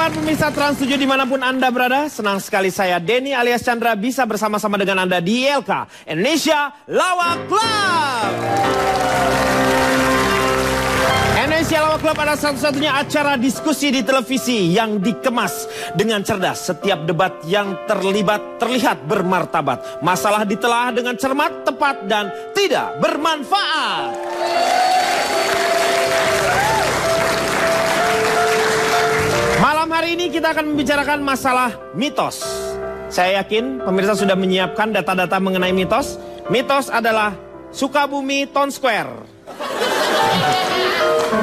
kabar pemirsa Trans 7 dimanapun Anda berada? Senang sekali saya, Denny alias Chandra, bisa bersama-sama dengan Anda di ILK, Indonesia Lawak Club. Indonesia Lawak Club adalah satu-satunya acara diskusi di televisi yang dikemas dengan cerdas. Setiap debat yang terlihat bermartabat. Masalah ditelaah dengan cermat, tepat, dan tidak bermanfaat. Malam hari ini kita akan membicarakan masalah mitos. Saya yakin pemirsa sudah menyiapkan data-data mengenai mitos. Mitos adalah Sukabumi Town Square.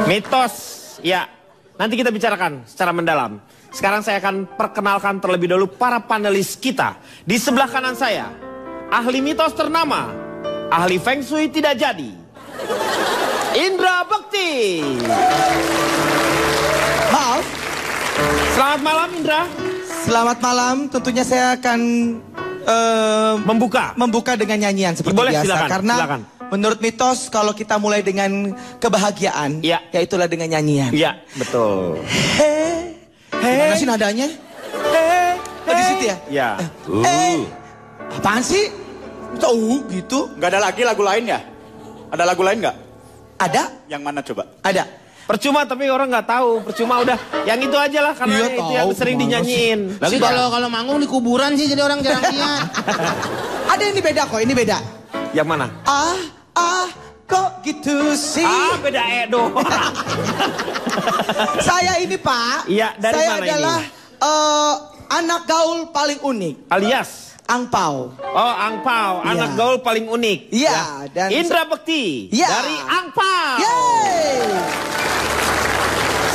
Mitos, ya. Nanti kita bicarakan secara mendalam. Sekarang saya akan perkenalkan terlebih dahulu para panelis kita. Di sebelah kanan saya, ahli mitos ternama, ahli Feng Shui tidak jadi, Indra Bekti. Maaf. Selamat malam Indra. Selamat malam. Tentunya saya akan membuka dengan nyanyian seperti biasa. Silakan, karena silakan. Menurut mitos kalau kita mulai dengan kebahagiaan, ya itulah dengan nyanyian. Iya, betul. Gimana sih nadanya? Di situ ya? Iya. Apaan sih? Gitu. Gak ada lagi lagu lain ya? Ada lagu lain nggak? Ada? Yang mana coba? Ada. Percuma tapi orang nggak tahu. Percuma udah. Yang itu aja lah karena Iya, itu yang sering dinyanyiin. Lagi kalau manggung di kuburan sih jadi orang jarang lihat. Ada ini beda kok, ini beda. Yang mana? Kok gitu sih? Beda Edo. Saya ini Pak. Iya, dari saya mana adalah anak gaul paling unik. Alias? Angpau. Oh, Angpau. Iya. Anak gaul paling unik. Iya. Ya. Dan Indra Bekti. Iya. Dari Angpau. Yeay.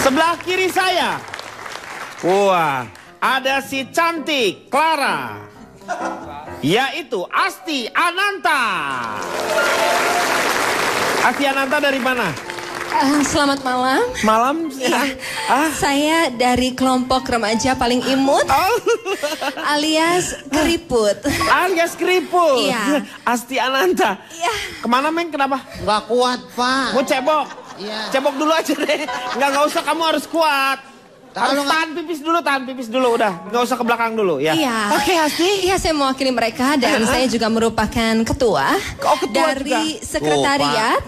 Sebelah kiri saya. Wah, ada si cantik Clara. Yaitu Asti Ananta. Asti Ananta dari mana? Selamat malam. Malam? Ya, saya dari kelompok remaja paling imut, alias keriput. Alias keriput. Iya. Asti Ananta. Iya. Kemana Meng? Kenapa? Gak kuat Pak. Mau cebok? Iya. Cebok dulu aja deh. Nggak usah, kamu harus kuat. Harus tahan pipis dulu udah. Nggak usah ke belakang dulu ya. Iya. Oke, Asti. Iya, saya mewakili mereka dan saya juga merupakan ketua, juga? dari sekretariat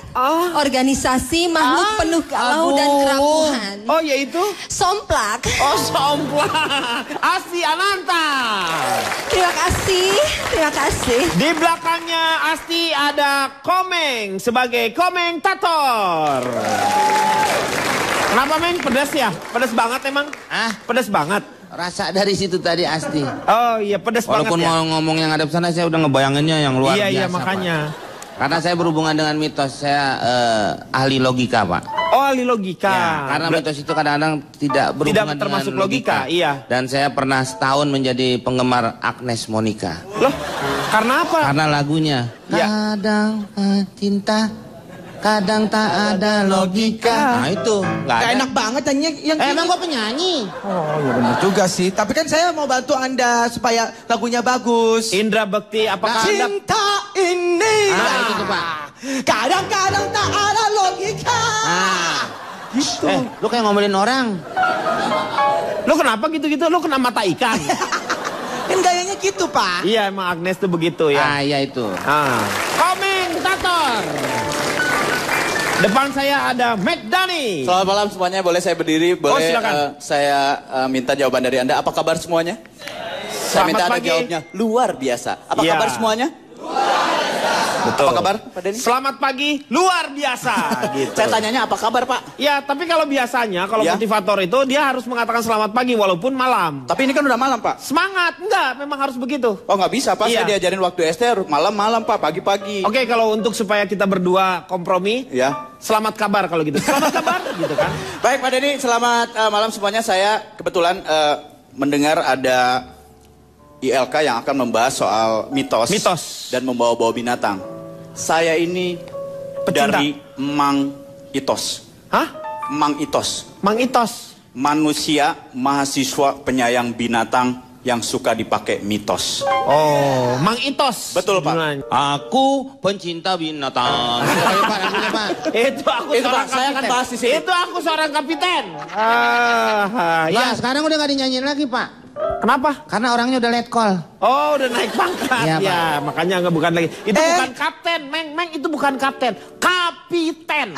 organisasi makhluk penuh galau dan kerampuhan. Oh, yaitu? Somplak. Oh, Somplak. Asti Ananta. Terima kasih. Terima kasih. Di belakangnya Asti ada Komeng sebagai komentator. Kenapa Meng? Pedas ya? Pedas banget emang? Pedas banget. Rasa dari situ tadi Asti. Oh iya, pedas banget. Walaupun mau ngomong yang ada sana saya udah ngebayanginnya yang luar biasa. Iya, makanya. Pak. Karena saya berhubungan dengan mitos, saya ahli logika Pak. Oh, ahli logika. Ya, karena mitos itu kadang-kadang tidak berhubungan tidak termasuk dengan logika. Iya. Dan saya pernah setahun menjadi penggemar Agnes Monica. Loh, karena apa? Karena lagunya. Ya. Kadang cinta, kadang tak ada logika. Nah itu nggak ada. Enak banget nyanyi yang Emang gua penyanyi. Oh iya benar juga sih. Tapi kan saya mau bantu Anda supaya lagunya bagus. Indra Bekti, apakah Anda... Cinta ini Itu tuh Pak. kadang-kadang tak ada logika. Gitu. Lu kayak ngomelin orang. Lo kenapa gitu-gitu? Lo kena mata ikan? Kan gayanya gitu Pak. Iya, emang Agnes tuh begitu ya. Iya itu. Komentator. Depan saya ada McDani. Selamat malam semuanya, boleh saya berdiri? Boleh silakan. saya minta jawaban dari Anda. Apa kabar semuanya? Saya minta Anda pagi. jawabnya luar biasa. Apa Iya. kabar semuanya? Betul. Apa kabar Pak Denny? Selamat pagi, luar biasa. Gitu. Saya tanyanya apa kabar Pak? Ya, tapi kalau biasanya, kalau Ya. motivator itu dia harus mengatakan selamat pagi walaupun malam. Tapi ini kan udah malam Pak. Semangat, enggak, memang harus begitu. Oh nggak bisa Pak, Iya. saya diajarin waktu SD malam-malam Pak, pagi-pagi. Oke, kalau untuk supaya kita berdua kompromi, Ya. selamat kabar kalau gitu. Selamat kabar, gitu kan? Baik Pak Denny, selamat malam semuanya. Saya kebetulan mendengar ada ILK yang akan membahas soal mitos. Dan membawa-bawa binatang. Saya ini Pecinta. dari Mang Itos. Hah? Mang Itos. Mang Itos. Manusia, mahasiswa, penyayang binatang yang suka dipakai mitos. Oh, Mang Itos. Betul, Pak. Aku pencinta binatang. Itu aku seorang Pak, saya akan bahas di sini. Itu aku seorang kapiten. Ya, sekarang udah gak dinyanyiin lagi, Pak. Kenapa? Karena orangnya udah let call. Oh, udah naik pangkat. Iya, Ya, Pak. makanya nggak bukan lagi. Itu bukan kapten, Meng itu bukan kapten, kapiten.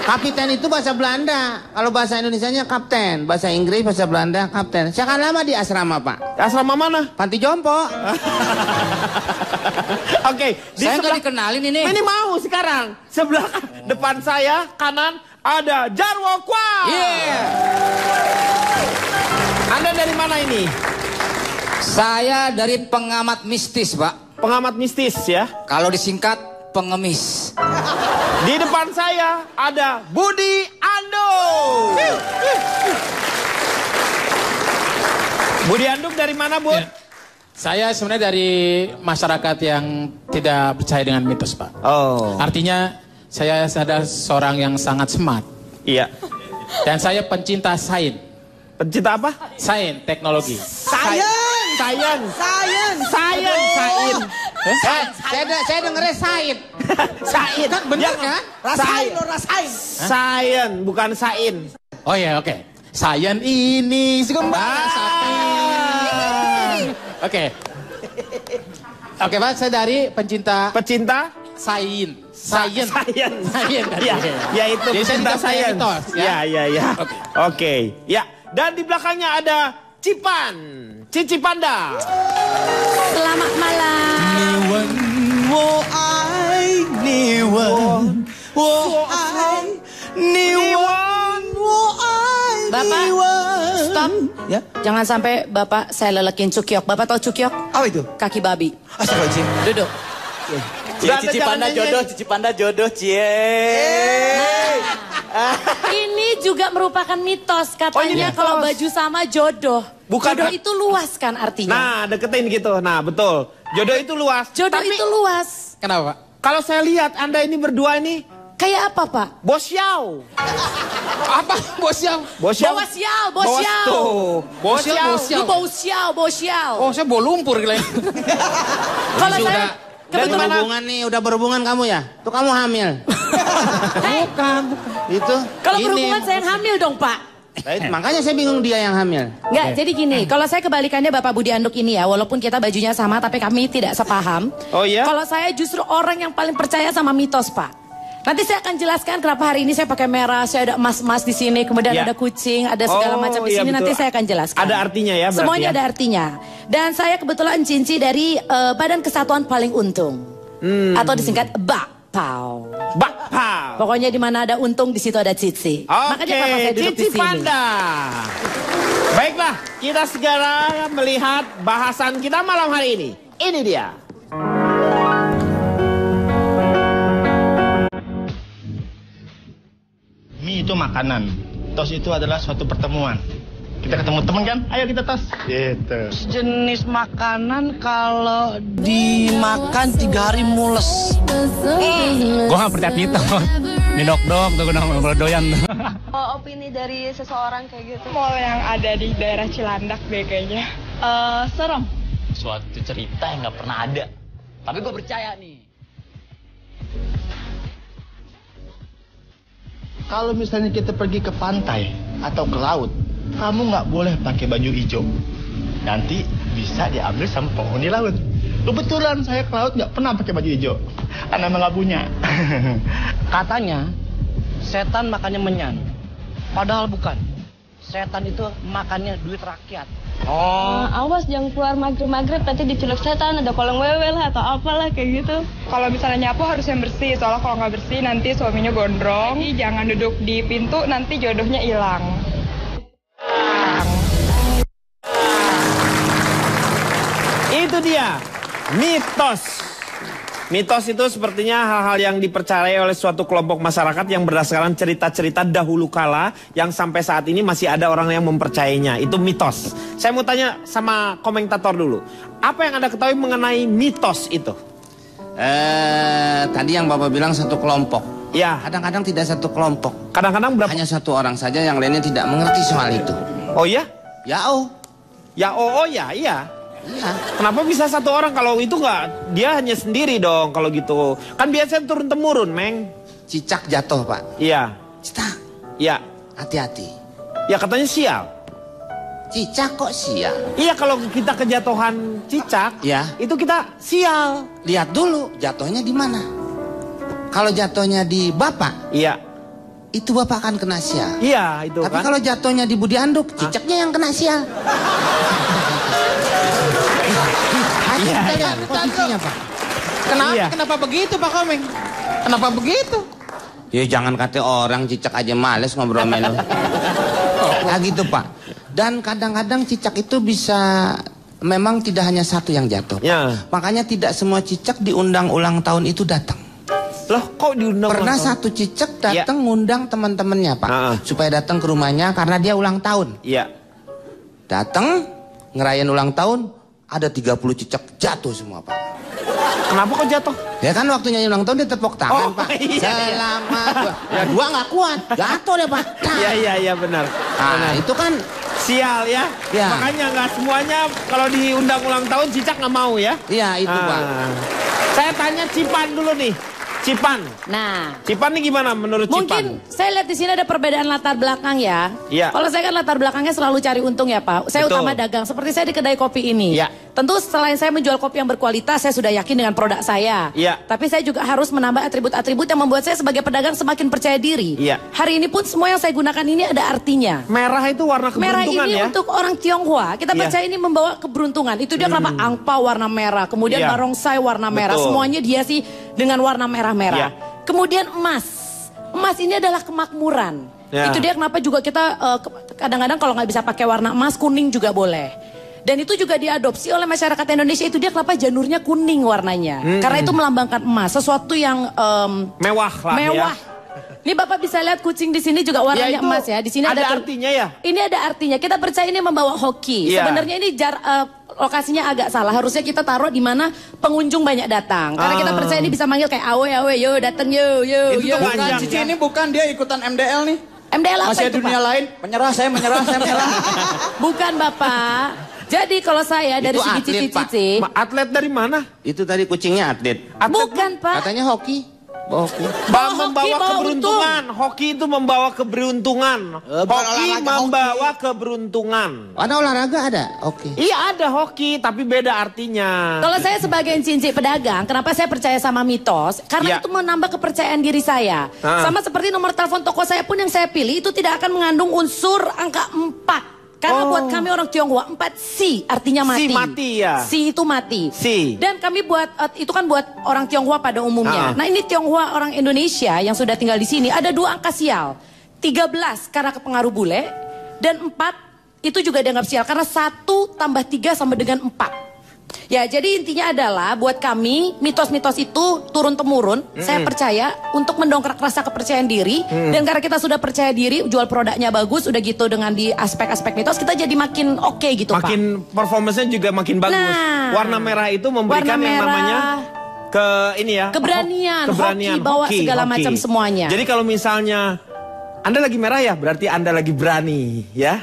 Kapiten itu bahasa Belanda. Kalau bahasa Indonesianya kapten. Bahasa Inggris, bahasa Belanda, kapten. Saya kan lama di asrama, Pak. Asrama mana? Panti Jompo. Oke, Saya nggak dikenalin ini. Ini mau sekarang. Sebelah depan saya, kanan ada Jarwo Kwa. Anda dari mana ini? Saya dari pengamat mistis, Pak. Pengamat mistis ya. Kalau disingkat, pengemis. Di depan saya ada Budi Ando. Budi Anduk dari mana, Bud? Ya. Saya sebenarnya dari masyarakat yang tidak percaya dengan mitos, Pak. Oh. Artinya saya adalah seorang yang sangat smart. Iya. Dan saya pencinta sains. Pencinta apa? Sains, teknologi. Saya dengernya Said. Sain. Bener kan? Sain, bukan sain. Oh ya, oke. Sains ini sekembang sapi. Oke. Oke, Pak, saya dari pencinta sains. Sains. Ya itu jadi pencinta sains. Ya. Oke. Ya. Dan di belakangnya ada Cici Panda. Selamat malam. Bapak, stop. Ya? Jangan sampai Bapak saya lelekin cukyok. Bapak tahu cukyok? Apa itu? Kaki babi. Astagfirullahaladzim. Duduk. Cici Panda jodoh, Ini juga merupakan mitos. Katanya kalau baju sama jodoh. Bukan, jodoh itu luas kan artinya. Nah, deketin gitu. Nah, betul. Jodoh itu luas. Jodoh itu luas. Kenapa, Pak? Kalau saya lihat Anda ini berdua ini Kayak apa, Pak? Bosyau. Apa? Bosyau? Bosyau. Oh, saya bawa lumpur kalian. Kalau saya Udah berhubungan kamu ya? Tuh kamu hamil. Bukan. Itu. Kalau berhubungan saya yang hamil dong, Pak. Makanya saya bingung dia yang hamil. Enggak, jadi gini, kalau saya kebalikannya Bapak Budi Anduk ini ya, walaupun kita bajunya sama tapi kami tidak sepaham. Oh iya? Kalau saya justru orang yang paling percaya sama mitos, Pak. Nanti saya akan jelaskan kenapa hari ini saya pakai merah, saya ada emas-emas di sini, kemudian ada kucing, ada segala macam di sini. Nanti saya akan jelaskan. Ada artinya ya berarti. Semuanya ada artinya. Dan saya kebetulan cinci dari Badan Kesatuan Paling Untung. Atau disingkat BAKPAU. BAKPAU. Pokoknya di mana ada untung di situ ada cici. Makanya papa saya duduk di Cici sini. Panda. Baiklah, kita segera melihat bahasan kita malam hari ini. Ini dia. Mie itu makanan, tos itu adalah suatu pertemuan. Kita ketemu teman kan? Ayo kita tos. Gitu. Jenis makanan kalau dimakan 3 hari mules. Gue gak percaya mitos. Ini dok-dok, tuh gue doyan. Opini dari seseorang kayak gitu. Mau yang ada di daerah Cilandak deh kayaknya. Serem. Suatu cerita yang gak pernah ada. Tapi gue percaya nih. Kalau misalnya kita pergi ke pantai atau ke laut, kamu nggak boleh pakai baju hijau. Nanti bisa diambil sama penghuni laut. Kebetulan saya ke laut nggak pernah pakai baju hijau, karena emang nggak punya. Katanya setan makannya menyan. Padahal bukan. Setan itu makannya duit rakyat. Awas jangan keluar maghrib-maghrib nanti diculik setan, ada kolong wewe lah atau apalah kayak gitu. Kalau misalnya nyapu harus yang bersih, soalnya kalau nggak bersih nanti suaminya gondrong. Jadi jangan duduk di pintu, nanti jodohnya hilang. Itu dia, mitos. Mitos itu sepertinya hal-hal yang dipercayai oleh suatu kelompok masyarakat yang berdasarkan cerita-cerita dahulu kala yang sampai saat ini masih ada orang yang mempercayainya. Itu mitos. Saya mau tanya sama komentator dulu. Apa yang Anda ketahui mengenai mitos itu? Tadi yang Bapak bilang satu kelompok. Ya. Kadang-kadang tidak satu kelompok. Kadang-kadang berapa? Hanya satu orang saja yang lainnya tidak mengerti soal itu. Oh iya? Ya oh. Ya iya. Iya. Kenapa bisa satu orang kalau itu nggak? Dia hanya sendiri dong kalau gitu. Kan biasanya turun temurun, Meng. Cicak jatuh, Pak. Iya. Cicak. Iya. Hati-hati. Ya katanya sial. Cicak kok sial? Iya, kalau kita kejatuhan cicak, ya, itu kita sial. Lihat dulu jatuhnya di mana. Kalau jatuhnya di Bapak, iya, itu Bapak akan kena sial. Iya, itu. Tapi kalau jatuhnya di Budi Anduk, cicaknya yang kena sial. Kita lihat posisinya, Pak. Kenapa begitu, Pak Komeng? Kenapa begitu? Ya jangan kata orang cicak aja males ngobrol sama lu. Nah gitu, Pak. Dan kadang-kadang cicak itu bisa, memang tidak hanya satu yang jatuh. Ya. Makanya tidak semua cicak diundang ulang tahun itu datang. Loh, kok diundang? Pernah satu cicak datang ngundang teman-temannya, Pak, supaya datang ke rumahnya karena dia ulang tahun. Iya. Datang ngerayain ulang tahun, ada 30 cicak jatuh semua, Pak. Kenapa kok jatuh? Ya kan waktunya ulang tahun dia tepuk tangan, Pak. Iya, Selamat. Ya dua nggak kuat, jatuh deh, Pak. Iya benar. Nah, itu kan sial ya. Makanya nggak semuanya kalau diundang ulang tahun cicak nggak mau ya. Iya itu, Pak. Saya tanya Cipan dulu nih. Cipan. Nah, Cipan nih gimana menurut Cipan? Mungkin saya lihat di sini ada perbedaan latar belakang ya. Iya. Kalau saya kan latar belakangnya selalu cari untung ya, Pak. Saya utama dagang. Seperti saya di kedai kopi ini. Iya. Tentu selain saya menjual kopi yang berkualitas, saya sudah yakin dengan produk saya. Iya. Tapi saya juga harus menambah atribut-atribut yang membuat saya sebagai pedagang semakin percaya diri. Iya. Hari ini pun semua yang saya gunakan ini ada artinya. Merah itu warna keberuntungan merah ini ya. untuk orang Tionghoa. Kita percaya ini membawa keberuntungan. Itu dia kenapa angpau warna merah. Kemudian barongsai warna merah. Betul. Semuanya dia sih dengan warna merah-merah. Iya. Kemudian emas. Emas ini adalah kemakmuran. Ya. Itu dia kenapa juga kita kadang-kadang kalau nggak bisa pakai warna emas, kuning juga boleh. Dan itu juga diadopsi oleh masyarakat Indonesia. Itu dia kenapa janurnya kuning warnanya. Karena itu melambangkan emas. Sesuatu yang mewah lah mewah. Ya. Ini Bapak bisa lihat kucing di sini juga warnanya emas ya. Di sini ada artinya ya. Ini ada artinya. Kita percaya ini membawa hoki. Ya. Sebenarnya ini lokasinya agak salah. Harusnya kita taruh di mana pengunjung banyak datang. Karena kita percaya ini bisa manggil kayak awe yo datang yo. Itu bukan Cici ini bukan dia ikutan MDL nih. MDL apa masih itu, dunia Pak? lain, saya menyerah. Bukan, Bapak. Jadi kalau saya dari Itu segi atlet, cici-cici. Atlet dari mana? Itu tadi kucingnya atlet. Bukan, Pak. Katanya hoki. Hoki. Membawa keberuntungan. Hoki itu membawa keberuntungan. Hoki membawa keberuntungan. Ada olahraga ada? Oke. Iya ada hoki, tapi beda artinya. Kalau saya sebagai cincin pedagang, kenapa saya percaya sama mitos? Karena itu menambah kepercayaan diri saya. Sama seperti nomor telepon toko saya pun yang saya pilih itu tidak akan mengandung unsur angka 4. Karena buat kami orang Tionghoa 4 si artinya mati. Si mati ya. Si itu mati. Si. Dan kami buat itu kan buat orang Tionghoa pada umumnya. Nah ini Tionghoa orang Indonesia yang sudah tinggal di sini ada 2 angka sial. 13 karena kepengaruh bule dan 4 itu juga dianggap sial karena 1 tambah 3 sama dengan 4. Ya jadi intinya adalah buat kami mitos-mitos itu turun-temurun. Saya percaya untuk mendongkrak rasa kepercayaan diri. Dan karena kita sudah percaya diri, jual produknya bagus, udah gitu dengan di aspek-aspek mitos kita jadi makin oke gitu, Pak. Makin performanya juga makin bagus. Nah, warna merah itu memberikan yang namanya keberanian, hoki, bawa segala macam semuanya. Jadi kalau misalnya Anda lagi merah ya berarti Anda lagi berani ya.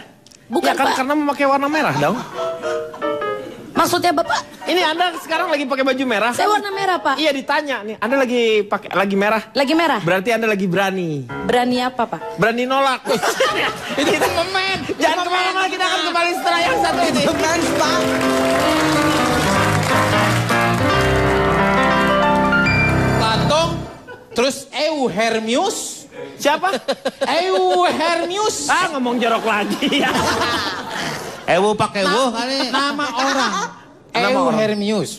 Bukan, ya kan, Pak. karena memakai warna merah dong. Maksudnya Bapak? Ini Anda sekarang lagi pakai baju merah. Saya warna merah, Pak. Iya ditanya nih, Anda lagi merah. Lagi merah? Berarti Anda lagi berani. Berani apa, Pak? Berani nolak. Itu momen. Jangan kemana-mana, kita akan kembali setelah yang satu ini. Pak. Patung, terus Hermius. Siapa? Hermius. Ngomong jorok lagi ya. Ewo pakai wo kali. Nama orang. Hermius.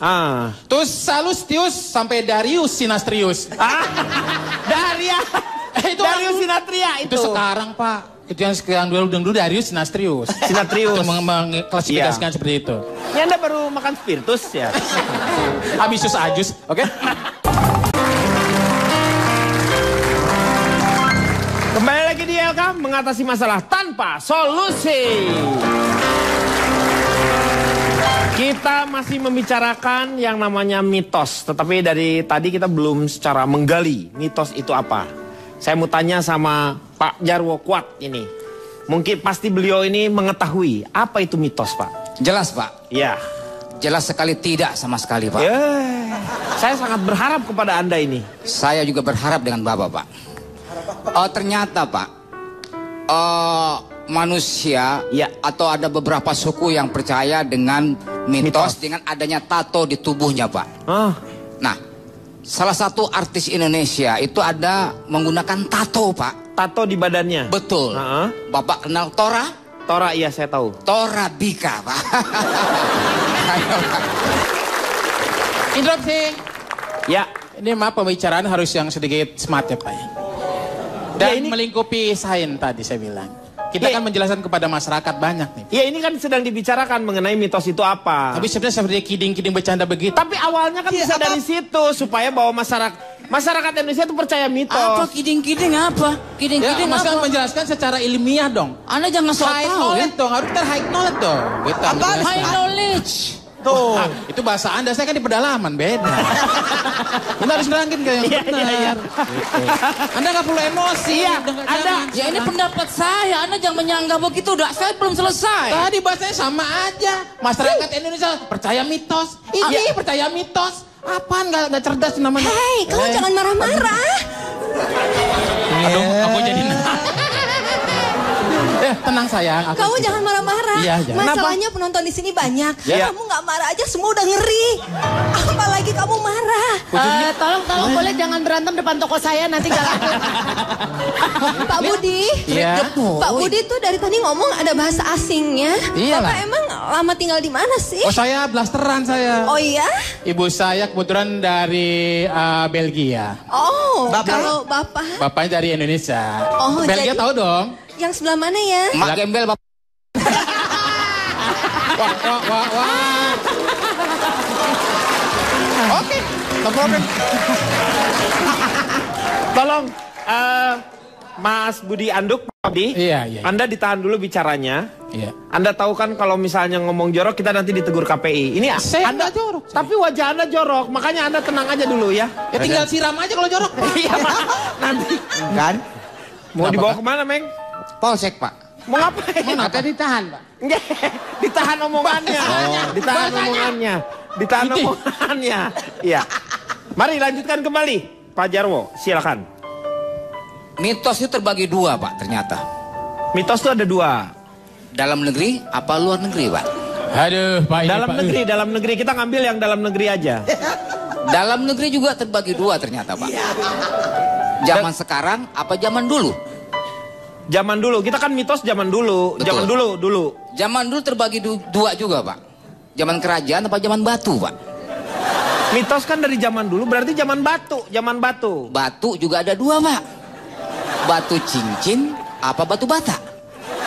Terus Salustius sampai Darius Sinastrius. Darius Sinatria itu. Itu sekarang, Pak. Itu yang dulu Darius Sinastrius. Sinatrius. Itu mengklasifikasikan seperti itu. Ya Anda baru makan spiritus ya. Abisius Ajus, oke? Kembali lagi di LK mengatasi masalah tanpa solusi. Kita masih membicarakan yang namanya mitos. Tetapi dari tadi kita belum secara menggali mitos itu apa. Saya mau tanya sama Pak Jarwo Kuat ini. Mungkin pasti beliau ini mengetahui apa itu mitos, Pak. Jelas Pak. Iya. Jelas sekali tidak sama sekali Pak. Saya sangat berharap kepada Anda ini. Saya juga berharap dengan Bapak Pak. Ternyata Pak, manusia atau ada beberapa suku yang percaya dengan mitos dengan adanya tato di tubuhnya Pak. Nah, salah satu artis Indonesia itu ada menggunakan tato Pak. Tato di badannya? Betul. Bapak kenal Tora? Tora, iya saya tahu. Tora Bika Pak. Interupsi. Ya. Ini maaf pembicaraan harus yang sedikit smart ya Pak. Dan melingkupi sains tadi saya bilang. Kita akan menjelaskan kepada masyarakat banyak nih. Ya ini kan sedang dibicarakan mengenai mitos itu apa. Tapi sebenarnya seperti kiding-kiding bercanda begitu. Tapi awalnya kan bisa dari situ supaya bahwa masyarakat Indonesia itu percaya mitos. Apa kiding-kiding apa? Kiding-kiding Mas apa? kan menjelaskan secara ilmiah dong. Anda jangan sok high tahu knowledge dong, harus high knowledge dong. Gitu, apa high knowledge? Tuh, itu bahasa Anda, saya kan di pedalaman, beda. Anda harus nerangin kayak yang benar. Gitu. Anda nggak perlu emosi. Ya ini pendapat saya, Anda jangan menyanggah begitu, saya belum selesai. Tadi bahasanya sama aja. Masyarakat Indonesia percaya mitos. Ini percaya mitos. Apaan nggak cerdas namanya? Hei, kamu jangan marah-marah. Aduh, aku jadi tenang sayang. Kamu jangan marah-marah. Iya, masalahnya penonton di sini banyak. Kamu nggak marah aja semua udah ngeri. Apalagi kamu marah. Tolong boleh jangan berantem depan toko saya nanti gak laku. Pak Budi. Pak Budi tuh dari tadi ngomong ada bahasa asingnya. Bapak emang lama tinggal di mana sih? Oh saya blasteran saya. Oh iya? Ibu saya kebetulan dari Belgia. Oh, kalau bapak? Bapaknya dari Indonesia. Oh, Belgia tahu dong. Yang sebelah mana ya? Mak gembel Bapak. Wah. Oke, no problem. Tolong, Mas Budi Anduk, Pak Budi. Iya. Anda ditahan dulu bicaranya. Iya. Anda tahu kan kalau misalnya ngomong jorok kita nanti ditegur KPI. Ini saya Anda jorok. Tapi wajah Anda jorok, makanya Anda tenang aja dulu ya. Ya tinggal siram aja kalau jorok. Iya, nanti. Kan? Mau dibawa kemana, Meng? Polsek, Pak. Mau ngapain? Atau ditahan, Pak? Ditahan omongannya. Ditahan omongannya. Ditahan omongannya. Iya. Mari lanjutkan kembali. Pak Jarwo, silakan. Mitos itu terbagi dua Pak ternyata. Mitos itu ada dua. Dalam negeri apa luar negeri Pak? Aduh Pak. Dalam negeri. Kita ngambil yang dalam negeri aja. Dalam negeri juga terbagi dua ternyata Pak. Zaman sekarang apa zaman dulu? Zaman dulu, kita kan mitos zaman dulu. Betul. Zaman dulu. Zaman dulu terbagi dua juga Pak. Zaman kerajaan apa zaman batu Pak? Mitos kan dari zaman dulu berarti zaman batu. Batu juga ada dua Pak. Batu cincin apa batu bata?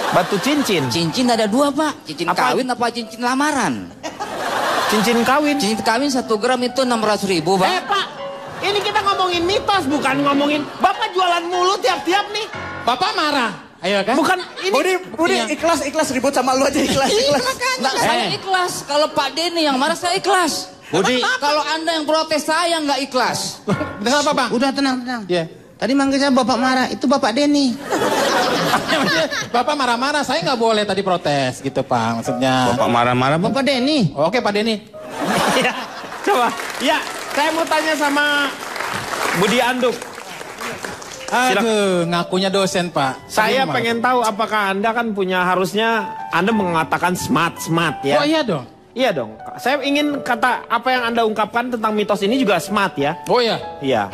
Batu cincin. Cincin ada dua Pak. Cincin kawin apa cincin lamaran? Cincin kawin. Cincin kawin 1 gram itu 600.000 Pak. Pak, ini kita ngomongin mitos bukan ngomongin. Bapak jualan mulu tiap-tiap nih. Bapak marah. Ayo kan? Bukan ini. Budi ikhlas ribut sama lu aja ikhlas. Nggak, saya ikhlas. Kalau Pak Denny yang marah saya ikhlas. Budi. Kalau Anda yang protes saya nggak ikhlas. Kenapa Bang? Udah tenang. Iya. Tadi manggil saya Bapak marah, itu Bapak Denny. Bapak marah-marah, saya nggak boleh tadi protes gitu Pak, maksudnya. Bapak marah-marah, Bapak Denny. Oke Pak Denny. Ya, coba. Ya, saya mau tanya sama Budi Anduk. Aduh, ngakunya dosen Pak. Saya pengen tahu apakah Anda kan harusnya Anda mengatakan smart ya. Oh iya dong. Iya dong. Saya ingin kata apa yang Anda ungkapkan tentang mitos ini juga smart ya. Oh iya. Iya.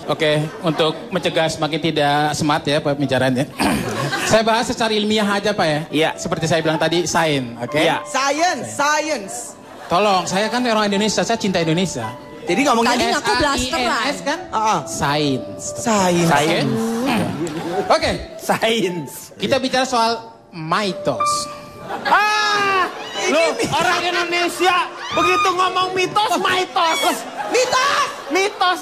Oke, untuk mencegah semakin tidak smart ya pembicaraannya. Saya bahas secara ilmiah aja Pak ya. Iya. Seperti saya bilang tadi, sains, oke? Iya. Science. Tolong, saya kan orang Indonesia, saya cinta Indonesia. Jadi ngomongin Tadi ngaku blasteran. S kan? Sains. Oke. Sains. Kita bicara soal mitos. Loh, orang Indonesia begitu ngomong mitos. Mitos.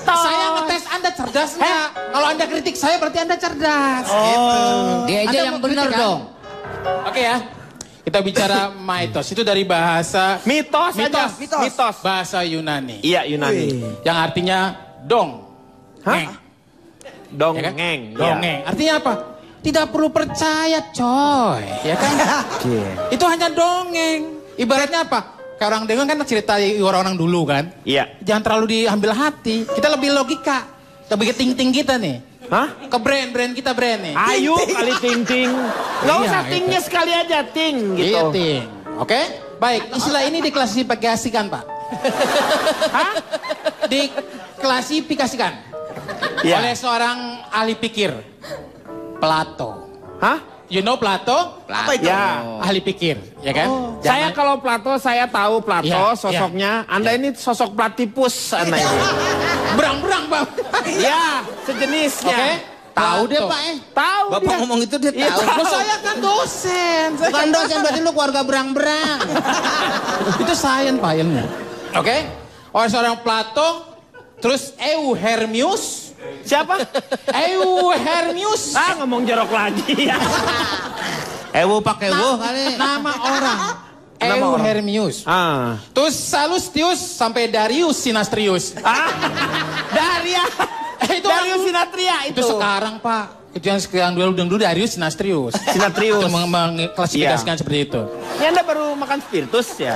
Saya ngetes Anda cerdas nggak? Kalau Anda kritik saya berarti Anda cerdas. Gitu. Dia aja yang benar dong. Oke ya. Kita bicara mitos. Itu dari bahasa Mitos. bahasa Yunani. Iya, Yunani. Yang artinya dong. Hah? Ngeng. Dongeng. Ya kan? Dongeng. Artinya apa? tidak perlu percaya, coy. Ya kan? Itu hanya dongeng. Ibaratnya apa? Kayak orang dongeng kan cerita orang-orang dulu kan? Iya. Jangan terlalu diambil hati. Kita lebih logika. Lebih ke ting-ting kita nih. Hah? Ke brand kita brand nih. Ayo kali ting-ting. Gak usah tingnya sekali aja ting gitu. Iya ting. Oke? Baik, istilah ini diklasifikasikan, Pak. Hah? Diklasifikasikan oleh seorang ahli pikir, Plato. Hah? You know Plato? Apa itu? Ya. Ahli pikir, ya kan? Saya kalau Plato, saya tahu Plato Ya, sosoknya. Anda ini sosok platipus Anda ini. Berang-berang, Bang. Ya, sejenisnya. Oke? Tahu deh Pak Tahu Bapak dia. ngomong itu dia Iya, tahu. tahu. Saya kan dosen. Bukan dosen, berarti lu keluarga berang-berang. Itu sains Pak ilmu. Oke? Oleh seorang Plato, terus Euhermius. Siapa? Euhermius. Ah, ngomong jorok lagi ya. Ewo pakai wo kali. Nama orang. Euhermius. Ah. Terus Salustius sampai Darius Sinastrius. Ah. Daria. Itu Darius Sinatria itu sekarang Pak. Itu yang dulu Darius Sinastrius. Sinatrius. Itu mengklasifikasikan seperti itu. Ya Anda baru makan spiritus ya?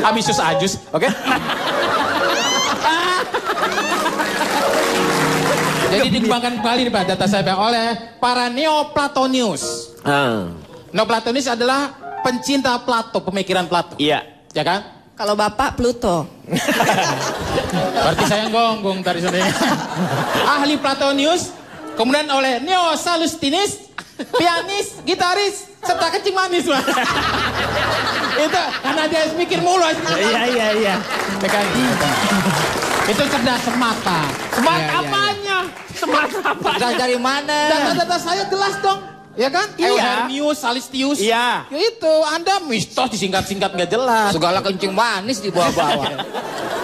Amisius Ajus, oke? Jadi dikembangkan kembali nih Pak data saya oleh para Neoplatonius. Neoplatonius adalah pencinta Plato, pemikiran Plato. Iya. Ya kan? Kalau Bapak Pluto. Berarti saya gonggong tadi sore. Ahli Platonius, kemudian oleh Neo Salustinis, pianis, gitaris, serta kencing manis, Pak. Itu karena dia mikir mulu. Iya. Itu cerdas semata. Smart apanya? Smart apa? Dari mana? Data-data saya jelas dong. Ya kan? Iya. Euhermius, Salistius. Iya. Ya itu, Anda mistos disingkat-singkat nggak jelas. Segala kencing manis di bawah-bawah.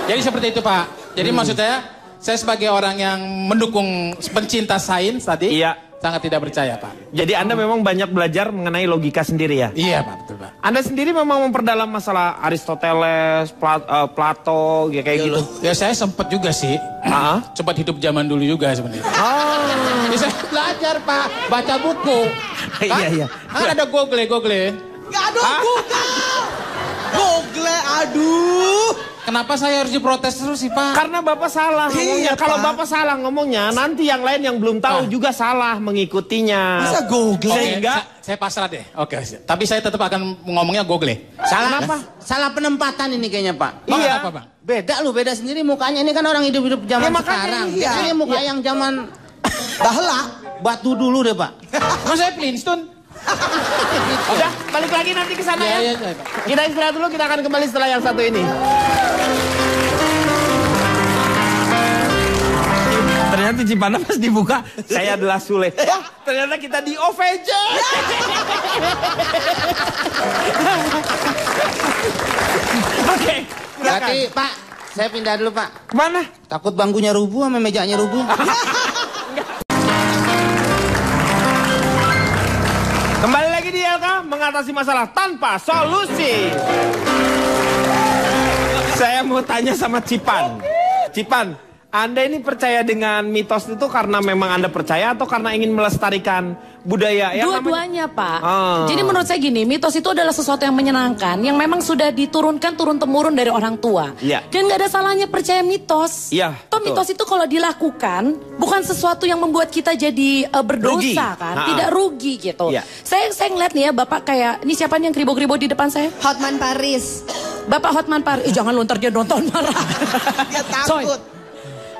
Jadi seperti itu Pak. Jadi maksud saya sebagai orang yang mendukung pencinta sains tadi, sangat tidak percaya Pak. Jadi Anda memang banyak belajar mengenai logika sendiri ya? Iya Pak, betul Pak. Anda sendiri memang memperdalam masalah Aristoteles, Plato, ya kayak gitu? Ya saya sempat juga sih. Sempat hidup zaman dulu juga sebenarnya. Ya, saya belajar Pak, baca buku. Iya. Kan ada Google. Aduh, Google, aduh. Kenapa saya harus diprotes terus sih Pak? Karena Bapak salah ngomongnya. Kalau Bapak salah ngomongnya, nanti yang lain yang belum tahu juga salah mengikutinya. Masa Google? Sehingga saya pasrah deh. Oke. Tapi saya tetap akan ngomongnya Google. Salah Kenapa? Salah penempatan ini kayaknya Pak. Iya. Apa Bang? Beda beda sendiri mukanya. Ini kan orang hidup-hidup zaman Ya, makanya sekarang. iya. Ini muka yang zaman Bahla. batu dulu deh Pak. Mas saya Flintstone. udah balik lagi nanti ke sana ya. Iya, Pak. Kita istirahat dulu, kita akan kembali setelah yang satu ini. Ternyata Cipana pas dibuka, saya adalah Sule. Wah, ternyata kita di Avenger. Oke, Berarti Pak, saya pindah dulu Pak. kemana? Takut bangkunya rubuh sama mejanya rubuh. Kembali lagi di LK, mengatasi masalah tanpa solusi. Saya mau tanya sama Cipan. Cipan, Anda ini percaya dengan mitos itu karena memang Anda percaya atau karena ingin melestarikan budaya? Dua-duanya Pak. Jadi menurut saya gini, mitos itu adalah sesuatu yang menyenangkan, yang memang sudah diturunkan turun-temurun dari orang tua. Iya. Dan gak ada salahnya percaya mitos. Iya, Toh mitos itu kalau dilakukan, bukan sesuatu yang membuat kita jadi berdosa Rugi. kan. Tidak rugi gitu. Iya. Saya ngeliat nih ya Bapak kayak, ini siapa nih yang kribo-kribo di depan saya? Hotman Paris. Bapak Hotman Paris, jangan lontar dia nonton marah. Dia takut.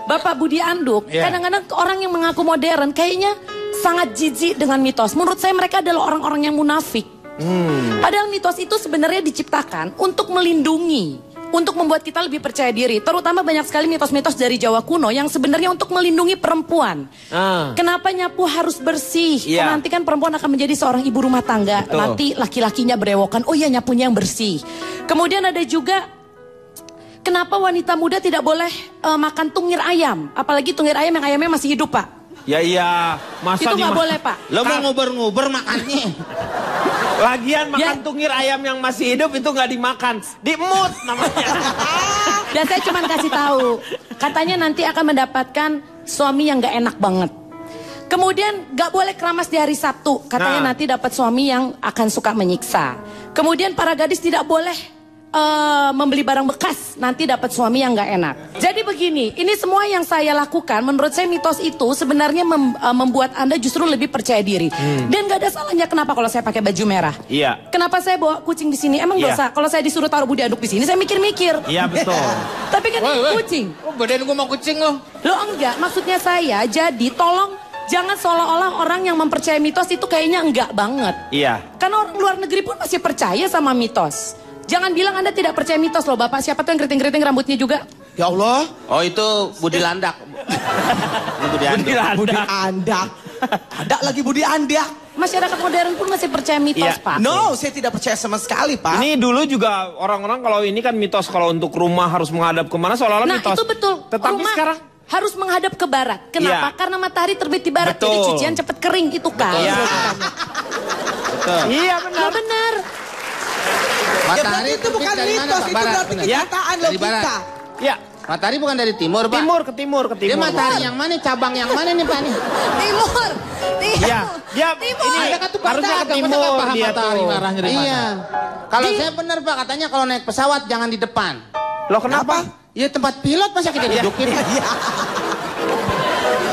Bapak Budi Anduk, kadang-kadang orang yang mengaku modern kayaknya sangat jijik dengan mitos. Menurut saya mereka adalah orang-orang yang munafik. Padahal mitos itu sebenarnya diciptakan untuk melindungi, untuk membuat kita lebih percaya diri. Terutama banyak sekali mitos-mitos dari Jawa kuno yang sebenarnya untuk melindungi perempuan. Kenapa nyapu harus bersih? Karena nanti kan perempuan akan menjadi seorang ibu rumah tangga. Betul. Nanti laki-lakinya berewokan, oh iya nyapunya yang bersih. Kemudian ada juga kenapa wanita muda tidak boleh makan tungir ayam? Apalagi tungir ayam yang ayamnya masih hidup, Pak. Ya iya, masa Itu nggak boleh, Pak. Lo mau nguber-nguber makannya. Lagian makan tungir ayam yang masih hidup itu nggak dimakan, dimut namanya. Dan saya cuma kasih tahu, katanya nanti akan mendapatkan suami yang nggak enak banget. Kemudian gak boleh keramas di hari Sabtu. Katanya nanti dapat suami yang akan suka menyiksa. Kemudian para gadis tidak boleh membeli barang bekas. Nanti dapat suami yang gak enak. Jadi begini, ini semua yang saya lakukan, menurut saya mitos itu sebenarnya membuat Anda justru lebih percaya diri. Dan gak ada salahnya kenapa kalau saya pakai baju merah. Iya. Kenapa saya bawa kucing di sini? Emang dosa? Kalau saya disuruh taruh Budi Anduk di sini, saya mikir-mikir. Iya betul. Tapi kan ini kucing. Oh, badan gue mau kucing loh. Lo enggak, maksudnya saya jadi tolong jangan seolah-olah orang yang mempercayai mitos itu kayaknya enggak banget. Iya. Karena orang luar negeri pun masih percaya sama mitos. Jangan bilang Anda tidak percaya mitos loh Bapak. Siapa tuh yang keriting-keriting rambutnya juga? Ya Allah. Oh itu Budi Landak. Budi Andak. Ada lagi Budi Andak. Masyarakat modern pun masih percaya mitos Pak. No, saya tidak percaya sama sekali Pak. Ini dulu juga orang-orang kalau ini kan mitos kalau untuk rumah harus menghadap kemana seolah-olah mitos. Nah itu betul. Tetapi rumah sekarang harus menghadap ke barat. Kenapa? Karena matahari terbit di barat. Jadi cucian cepet kering itu kan. Iya. Betul. Iya benar. Benar. Matahari itu bukan mitos, itu berarti kenyataan logika. Ya. Matahari bukan dari timur, Pak. Timur ke timur. Dia matahari yang mana? Cabang yang mana nih, Pak? Nih? Timur. Iya. Dia Timur. ini harusnya ke timur dia matahari marahnya dari mana? Iya. Kalau saya benar, Pak, katanya kalau naik pesawat jangan di depan. Loh kenapa? Ya tempat pilot masa kita dudukin.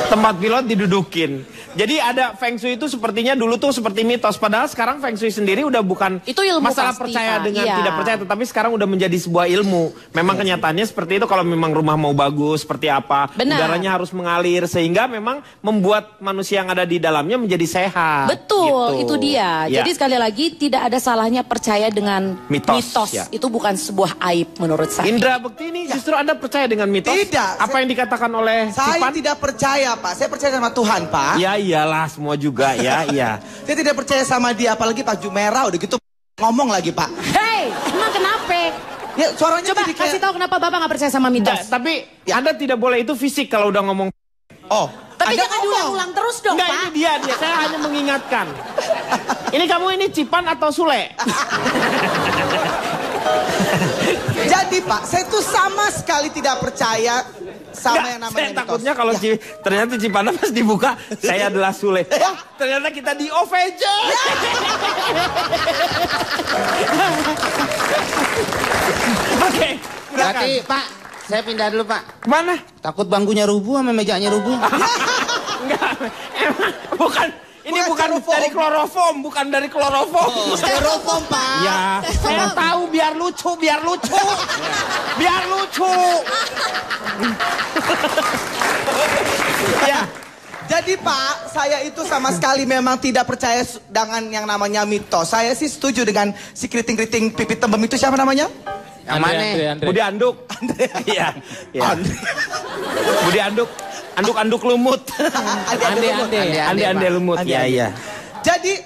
Tempat pilot didudukin. Jadi ada Feng Shui itu sepertinya dulu tuh seperti mitos. Padahal sekarang Feng Shui sendiri udah bukan itu ilmu masalah pasti, percaya Pak. dengan tidak percaya. Tetapi sekarang udah menjadi sebuah ilmu. Memang kenyataannya seperti itu kalau memang rumah mau bagus seperti apa. Benar. Udaranya harus mengalir sehingga memang membuat manusia yang ada di dalamnya menjadi sehat. Betul, gitu. itu dia. Ya. Jadi sekali lagi tidak ada salahnya percaya dengan mitos. Ya. Itu bukan sebuah aib menurut saya. Indra Bekti ini justru Anda percaya dengan mitos? Tidak. Apa yang dikatakan oleh Saya Cipan? tidak percaya Pak. Saya percaya sama Tuhan Pak. Ya iyalah semua juga ya. Saya tidak percaya sama dia apalagi baju merah udah gitu ngomong lagi Pak. Hei, emang kenapa? Ya suaranya coba jadi kayak... kasih tahu kenapa Bapak nggak percaya sama mitos. Tapi Anda tidak boleh itu fisik kalau udah ngomong. Oh. Tapi Anda jangan diulang-ulang terus dong, Enggak, Pak. ini dia. Saya hanya mengingatkan. Ini kamu ini Cipan atau Sule? Jadi Pak, saya tuh sama sekali tidak percaya sama yang namanya saya mitos. takutnya kalau ternyata Cipana pas dibuka, saya adalah Sule. Oh, ternyata kita di OVJ. Oke. Berarti Pak, saya pindah dulu Pak. Kemana? Takut bangkunya rubuh sama mejanya rubuh. Enggak, emang bukan. Ini bukan dari kloroform, bukan dari kloroform. Styrofoam Pak. Ya, saya tahu biar lucu. Biar lucu. Ya. Jadi Pak, saya itu sama sekali memang tidak percaya dengan yang namanya mitos. Saya sih setuju dengan si keriting-keriting pipi tembem itu siapa namanya? Yang mana? Budi Anduk. Iya. Budi Anduk. Anduk-anduk lumut. Ande lumut. Iya. Jadi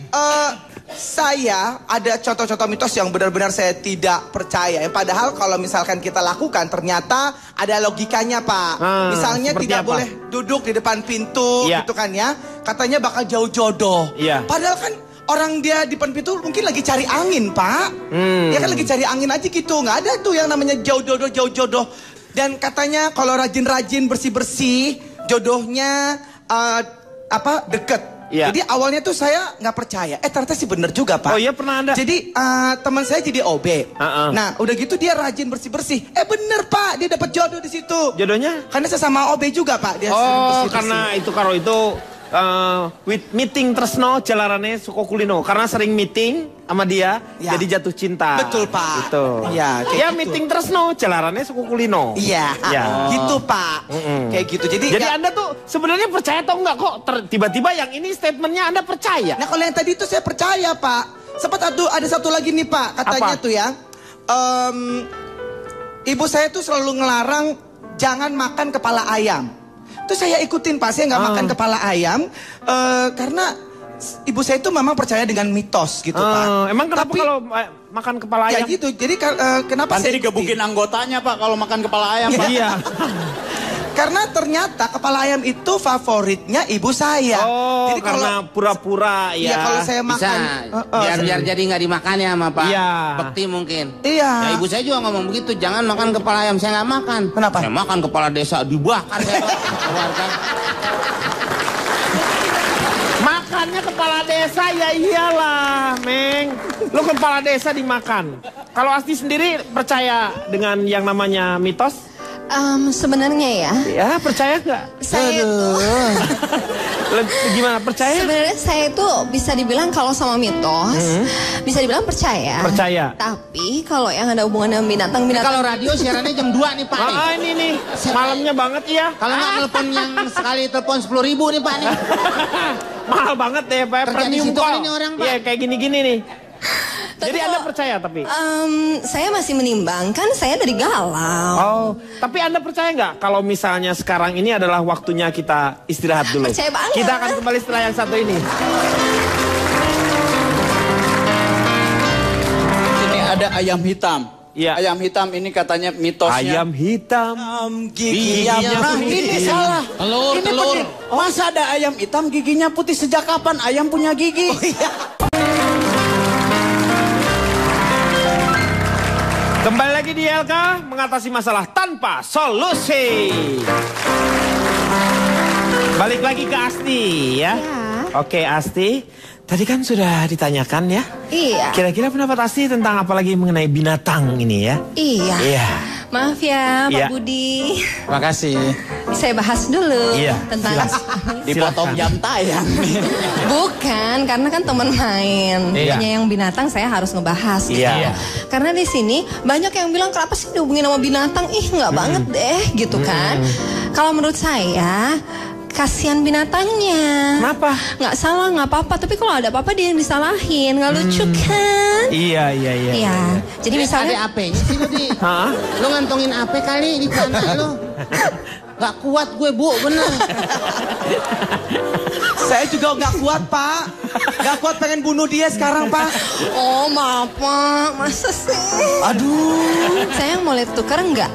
saya ada contoh-contoh mitos yang benar-benar saya tidak percaya. Padahal kalau misalkan kita lakukan ternyata ada logikanya Pak. Misalnya tidak boleh duduk di depan pintu gitu kan ya. Katanya bakal jauh jodoh. Padahal kan orang dia di depan pintu mungkin lagi cari angin Pak. Dia kan lagi cari angin aja gitu. Nggak ada tuh yang namanya jauh jodoh. Dan katanya kalau rajin-rajin bersih-bersih jodohnya deket. Jadi awalnya tuh saya nggak percaya. Ternyata sih bener juga Pak. Oh iya pernah Anda. Jadi teman saya jadi OB. Nah udah gitu dia rajin bersih-bersih. Bener Pak, dia dapat jodoh di situ. Jodohnya? Karena saya sama OB juga Pak. Dia karena itu kalau itu meeting tresno jalarane suko kulino. Karena sering meeting sama dia, jadi jatuh cinta. Betul Pak. Gitu. Ya, gitu. Meeting tresno jalarane suko kulino. Iya. Gitu Pak. Kayak gitu. Jadi Anda tuh sebenarnya percaya atau enggak kok? Tiba-tiba yang ini statementnya Anda percaya? Nah kalau yang tadi itu saya percaya Pak. Sempat ada satu lagi nih Pak. Katanya tuh ya. Ibu saya tuh selalu ngelarang jangan makan kepala ayam. Itu saya ikutin Pak, saya nggak makan kepala ayam karena ibu saya itu memang percaya dengan mitos gitu Pak. Emang kenapa kalau makan kepala ayam? Ya gitu, jadi kenapa Nanti saya digebukin anggotanya Pak kalau makan kepala ayam Pak. Iya. Karena ternyata kepala ayam itu favoritnya ibu saya. Oh, jadi karena pura-pura ya. Iya kalau saya makan. Biar jadi nggak dimakan ya sama Pak. Iya. Bekti mungkin. Iya. Ya ibu saya juga ngomong begitu, jangan makan kepala ayam. Saya nggak makan. Kenapa? Saya makan kepala desa dibakar saya keluarga. desa ya iyalah, Meng. Lu kepala desa dimakan. Kalau Asti sendiri percaya dengan yang namanya mitos? Sebenarnya ya. Ya, percaya nggak? Saya itu gimana, percaya? Sebenarnya saya itu bisa dibilang kalau sama mitos, bisa dibilang percaya. Percaya. Tapi kalau yang ada hubungan dengan binatang-binatang. Kalau radio siarannya jam 2 nih Pak. Ini nih, malamnya banget ya. Kalau nggak telepon yang sekali telepon 10.000 nih Pak nih. Mahal banget deh Pak. Kerja di situ kan ini orang Pak. Iya kayak gini-gini nih. Jadi Anda percaya tapi? Saya masih menimbangkan, saya dari galau. Oh, tapi Anda percaya nggak kalau misalnya sekarang ini adalah waktunya kita istirahat dulu? Percaya banget. Kita akan kembali setelah yang satu ini. Ini ada ayam hitam. Iya. Ayam hitam ini katanya mitosnya. Ayam hitam. Giginya nah, ini salah. Telur, ini telur. Masa ada ayam hitam giginya putih? Sejak kapan ayam punya gigi? Oh, iya. Kembali lagi di LK mengatasi masalah tanpa solusi. Balik lagi ke Asti ya. Oke Asti, tadi kan sudah ditanyakan ya. Iya. Kira-kira pendapat Asti tentang apalagi mengenai binatang ini ya? Iya. Iya. Maaf ya Pak Iya. Budi. Makasih. Saya bahas dulu Iya, tentang Dipotong jam tayang. Bukan, karena kan teman main. Iya. Punya yang binatang saya harus ngebahas gitu. Iya. Karena di sini banyak yang bilang kenapa sih dihubungin sama binatang? Ih, nggak banget deh gitu kan. Kalau menurut saya kasihan binatangnya. Kenapa? Nggak salah, nggak apa-apa. Tapi kalau ada apa-apa dia yang disalahin, nggak lucu kan? Iya. Iya. Jadi misalnya ada AP-nya sih lu di. Hah? Lu ngantongin AP kali di celana lu. Gak kuat gue Bu, bener. Saya juga nggak kuat Pak. Nggak kuat pengen bunuh dia sekarang Pak. Oh maaf Pak, masa sih? Aduh. Saya boleh tukar nggak?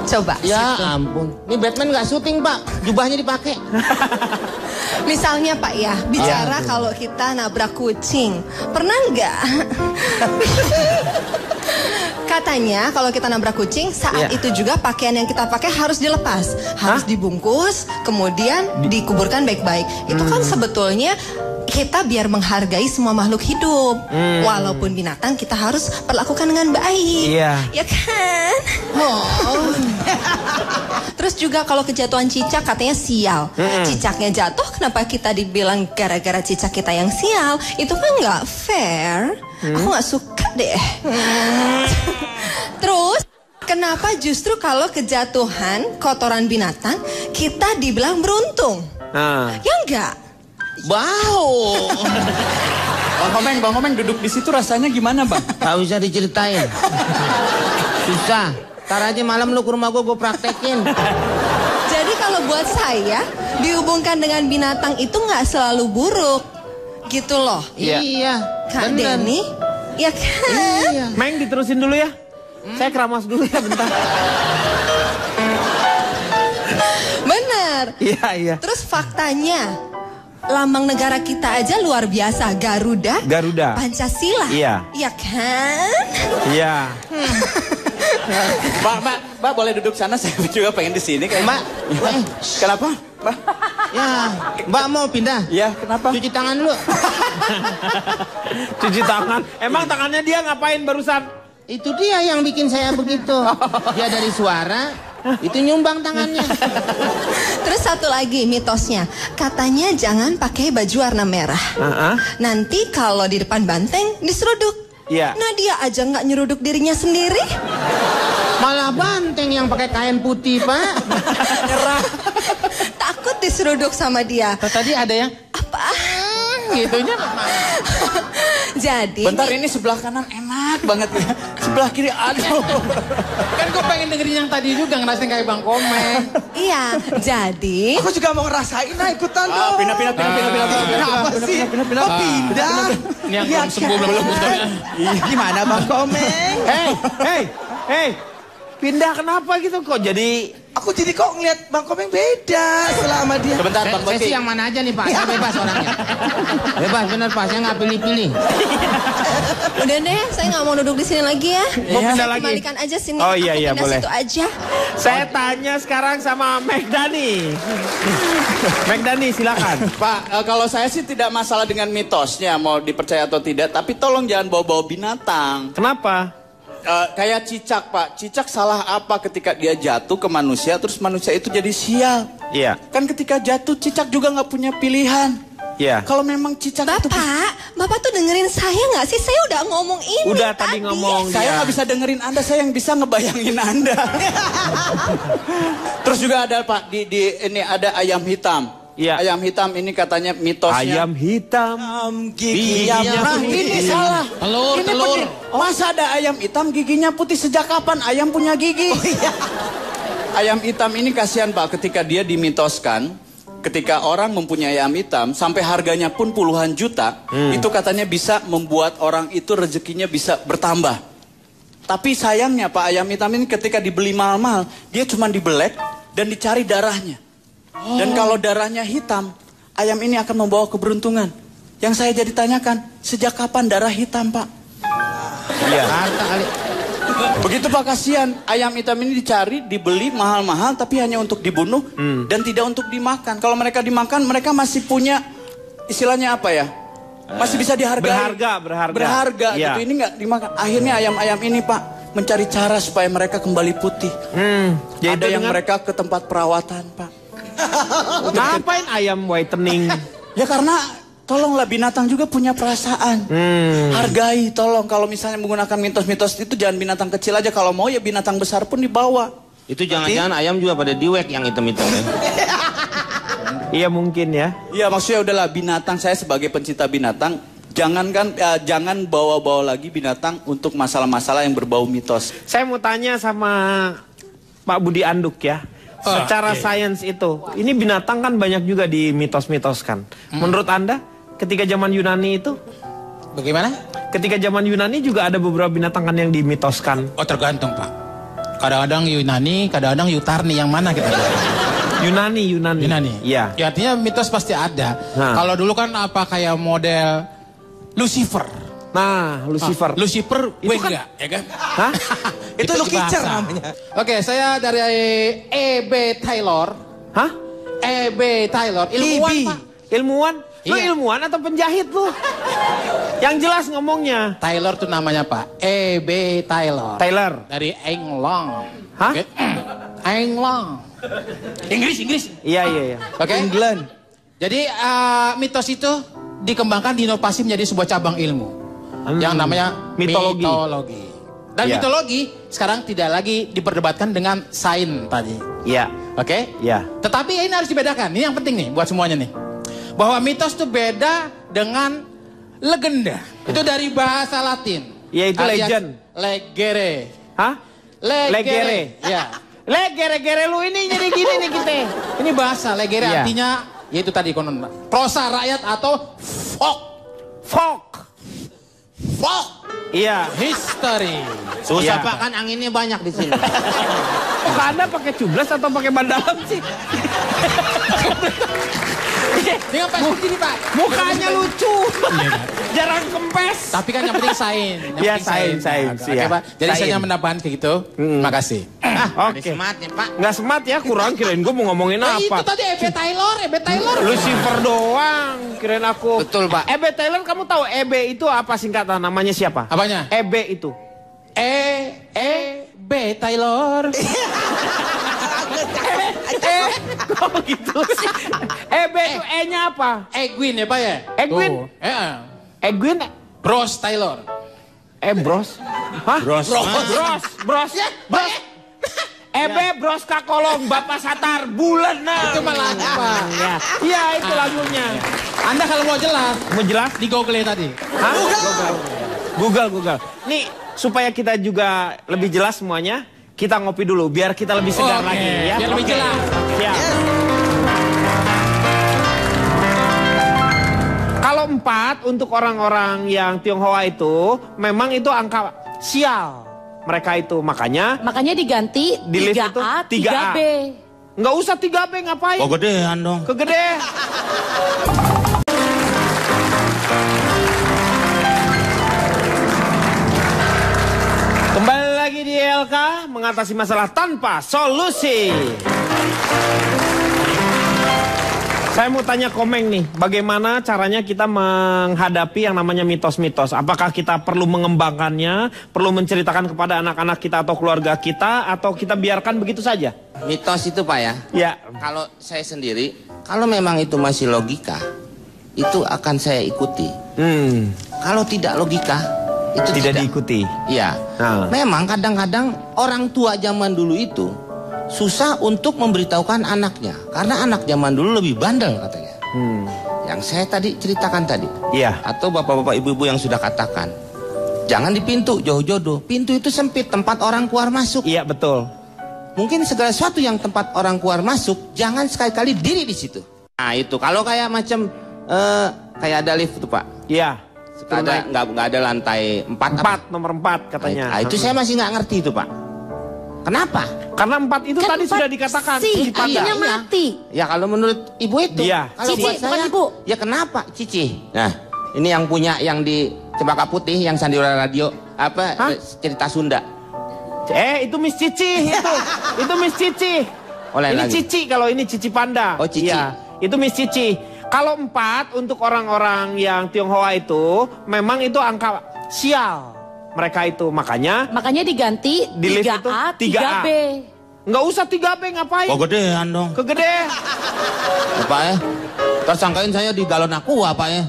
Coba. Ya ampun. Ini Batman gak syuting Pak, jubahnya dipakai. Misalnya Pak ya, bicara kalau kita nabrak kucing. Pernah nggak? Katanya kalau kita nabrak kucing, saat itu juga pakaian yang kita pakai harus dilepas. Harus dibungkus, kemudian dikuburkan baik-baik. Itu kan sebetulnya kita biar menghargai semua makhluk hidup. Walaupun binatang kita harus perlakukan dengan baik. Iya. Ya kan? Oh. Terus juga kalau kejatuhan cicak katanya sial. Cicaknya jatuh, kenapa kita dibilang gara-gara cicak kita yang sial? Itu kan nggak fair. Aku nggak suka deh. Terus kenapa justru kalau kejatuhan kotoran binatang kita dibilang beruntung? Ya enggak? Bau. Bang Komeng duduk di situ rasanya gimana Bang? Gak usah diceritain. Susah. Ntar aja malam lu ke rumah gue praktekin. Jadi kalau buat saya dihubungkan dengan binatang itu nggak selalu buruk, gitu loh. Iya. Kak Denny, ya kan? Iya. Meng diterusin dulu ya. Saya keramas dulu ya bentar. Bener. Iya. Terus faktanya, lambang negara kita aja luar biasa, Garuda. Pancasila. Iya. Iya kan? Iya. Mbak boleh duduk sana, saya juga pengen di sini kayak. Mbak, Kenapa? Mbak? ya, Mbak mau pindah? Ya, kenapa? Cuci tangan lu. Cuci tangan. Emang tangannya dia ngapain barusan? Itu dia yang bikin saya begitu. Dia dari suara, itu nyumbang tangannya. Terus satu lagi mitosnya, katanya jangan pakai baju warna merah. Nanti kalau di depan banteng diseruduk. Iya. Nah dia aja nggak nyeruduk dirinya sendiri. Malah banteng yang pakai kain putih Pak. Takut diseruduk sama dia. Tadi ada yang Apa? gitunya. Jadi Bentar, ini sebelah kanan enak banget ya. Sebelah kiri aduh. Kan gue pengen dengerin yang tadi juga ngerasain kayak Bang Komeng. iya, jadi Aku juga mau ngerasain, nah ikutan dong. Pindah. Kenapa sih? Kok pindah? Ini yang Ya belum sembuh kan? belum sebetulnya. Gimana Bang Komeng? Hey. Pindah kenapa gitu kok jadi Aku jadi kok ngeliat Bang Komeng beda selama dia. Sebentar Bang Saya Boti. sih yang mana aja nih Pak, saya bebas orangnya. Bebas bener Pak, saya nggak pilih-pilih. Udah deh, saya nggak mau duduk di sini lagi ya. Mau pindah lagi? Kembalikan aja sini. Oh iya, Aku iya, pindah boleh. situ aja. Saya tanya sekarang sama Megdani. Megdani silakan. Pak, kalau saya sih tidak masalah dengan mitosnya mau dipercaya atau tidak, tapi tolong jangan bawa-bawa binatang. Kenapa? Kayak cicak Pak, cicak salah apa ketika dia jatuh ke manusia terus manusia itu jadi sial? Iya. Kan ketika jatuh cicak juga nggak punya pilihan. Iya. Kalau memang cicak itu... Bapak tuh dengerin saya nggak sih? Saya udah ngomong ini Udah tadi ngomong. Saya nggak bisa dengerin Anda, saya yang bisa ngebayangin Anda. Terus juga ada Pak, ini ada ayam hitam. Iya. Ayam hitam ini katanya mitosnya. Ayam hitam. Giginya nah, ini salah. Telur, Ini telur. bener. Masa ada ayam hitam giginya putih? Sejak kapan ayam punya gigi? Ayam hitam ini kasihan Pak, ketika dia dimitoskan, ketika orang mempunyai ayam hitam, sampai harganya pun puluhan juta, itu katanya bisa membuat orang itu rezekinya bisa bertambah. Tapi sayangnya Pak, ayam hitam ini ketika dibeli mahal-mahal, dia cuma dibelek dan dicari darahnya. Dan kalau darahnya hitam, ayam ini akan membawa keberuntungan. Yang saya jadi tanyakan, sejak kapan darah hitam Pak? Iya. Begitu Pak, kasihan. Ayam hitam ini dicari, dibeli mahal-mahal, tapi hanya untuk dibunuh dan tidak untuk dimakan. Kalau mereka dimakan, mereka masih punya istilahnya apa ya? Masih bisa dihargai. Berharga. Iya. Gitu. Ini nggak dimakan. Akhirnya ayam-ayam ini Pak mencari cara supaya mereka kembali putih. Ada yang mereka ke tempat perawatan Pak. Ngapain ayam whitening? Ya karena tolonglah binatang juga punya perasaan. Hargai, tolong. Kalau misalnya menggunakan mitos-mitos itu jangan binatang kecil aja. Kalau mau ya binatang besar pun dibawa. Itu jangan-jangan ayam juga pada diwek yang hitam-hitam ya. Iya mungkin ya. Iya maksudnya udahlah binatang, saya sebagai pencinta binatang, jangan bawa-bawa lagi binatang untuk masalah-masalah yang berbau mitos. Saya mau tanya sama Pak Budi Anduk ya. Secara sains itu, ini binatang kan banyak juga di mitos-mitoskan. Menurut Anda, ketika zaman Yunani itu, bagaimana? Ketika zaman Yunani juga ada beberapa binatang kan yang dimitoskan. Oh tergantung Pak. Kadang-kadang Yunani, kadang-kadang Yutarni, yang mana kita? Yunani. Iya. Ya, artinya mitos pasti ada. Kalau dulu kan apa kayak model Lucifer. Nah, Lucifer. Lucifer, itu gue kan, enggak, ya kan? Hah? Itu Lucifer namanya. Oke, saya dari E.B. Taylor. Hah? E.B. Taylor, ilmuwan Pak. Ilmuwan? Lu Iya. ilmuwan atau penjahit lu? Yang jelas ngomongnya. Taylor tuh namanya Pak. E.B. Taylor. Taylor. Dari England. Hah? Oke. England. Inggris. Iya. Oke. England. Jadi mitos itu dikembangkan, diinovasi menjadi sebuah cabang ilmu. Yang namanya mitologi. Dan mitologi sekarang tidak lagi diperdebatkan dengan sains tadi. Iya. Oke? Iya. Tetapi ini harus dibedakan. Ini yang penting nih buat semuanya nih. Bahwa mitos itu beda dengan legenda. Itu dari bahasa Latin. Ya itu legend. Legere. Hah? Legere. Ya. Legere lu ini jadi gini nih kita. Ini bahasa legere Iya. artinya yaitu tadi konon prosa rakyat atau folk. Iya. History. Susah Iya. Pak, kan anginnya banyak di sini. Kok Anda pakai cublas atau pakai ban dalam sih? Dengan Pak sini Pak. Mukanya lucu. Jarang kempes. Tapi kan yang penting sains. Iya, sains. Oke Pak. Jadi saya yang menambahkan kayak gitu. Makasih. Oke. Smart ya Pak. Nggak smart ya, kurang kirain gue mau ngomongin Nah, itu apa. tadi E.B. Taylor. Lucifer doang, kirain aku. Betul Pak. E.B. Taylor, kamu tahu E.B. itu apa singkatan? Namanya siapa? Apanya? E.B. itu. E.B. Taylor. Kok gitu sih? E.B. itu E-nya apa? Edwin ya Pak ya? Edwin? Tuh. Edwin? Bros Taylor. Bros? Hah? Bros. Bros. Ebe Bros Kakolong, Bapak Satar, bulan nah. Itu malah Pak. Iya, itu lagunya. Anda kalau mau jelas, Di Google tadi. Hah? Google. Nih, supaya kita juga lebih jelas semuanya, kita ngopi dulu biar kita lebih segar lagi ya. Biar lebih jelas. Ya. Kalau 4 untuk orang-orang yang Tionghoa itu memang itu angka sial. mereka itu. Makanya diganti 3A, 3B. Nggak usah 3B, ngapain? Oh, gedean dong. Kegedean. Kembali lagi di LK, mengatasi masalah tanpa solusi. Saya mau tanya Komeng nih, bagaimana caranya kita menghadapi yang namanya mitos-mitos? Apakah kita perlu mengembangkannya, perlu menceritakan kepada anak-anak kita atau keluarga kita, atau kita biarkan begitu saja? Mitos itu Pak ya? Ya. Kalau saya sendiri, kalau memang itu masih logika, itu akan saya ikuti. Kalau tidak logika, itu tidak diikuti. Iya. Memang kadang-kadang orang tua zaman dulu itu susah untuk memberitahukan anaknya, karena anak zaman dulu lebih bandel katanya. Yang saya tadi ceritakan tadi. Iya. Atau bapak-bapak ibu-ibu yang sudah katakan, jangan di pintu jauh jodoh. Pintu itu sempit, tempat orang keluar masuk. Iya betul. Mungkin segala sesuatu yang tempat orang keluar masuk, jangan sekali-kali diri di situ. Nah itu kalau kayak macam kayak ada lift tuh Pak. Iya. Nggak ada lantai 4. Nomor 4 katanya. Nah, itu saya masih nggak ngerti itu Pak. Kenapa? Karena 4 itu kan tadi sudah dikatakan. Ibunya mati. Ya kalau menurut ibu itu. Iya. Kalau Cici, buat saya, bukan ibu. Ya kenapa? Cici. Nah, ini yang punya yang di Cempaka Putih, yang Sandiwara Radio, cerita Sunda. Itu Miss Cici itu. Itu Miss Cici. Ini lagi. Cici, kalau ini Cici Panda. Oh Cici. Ya, itu Miss Cici. Kalau 4 untuk orang-orang yang Tionghoa itu, memang itu angka sial. Mereka itu makanya diganti 3A, 3B. Nggak usah 3B, ngapain? Oh gedean dong. Kegedean. Apa ya? Tersangkain saya di galon aqua Pak ya.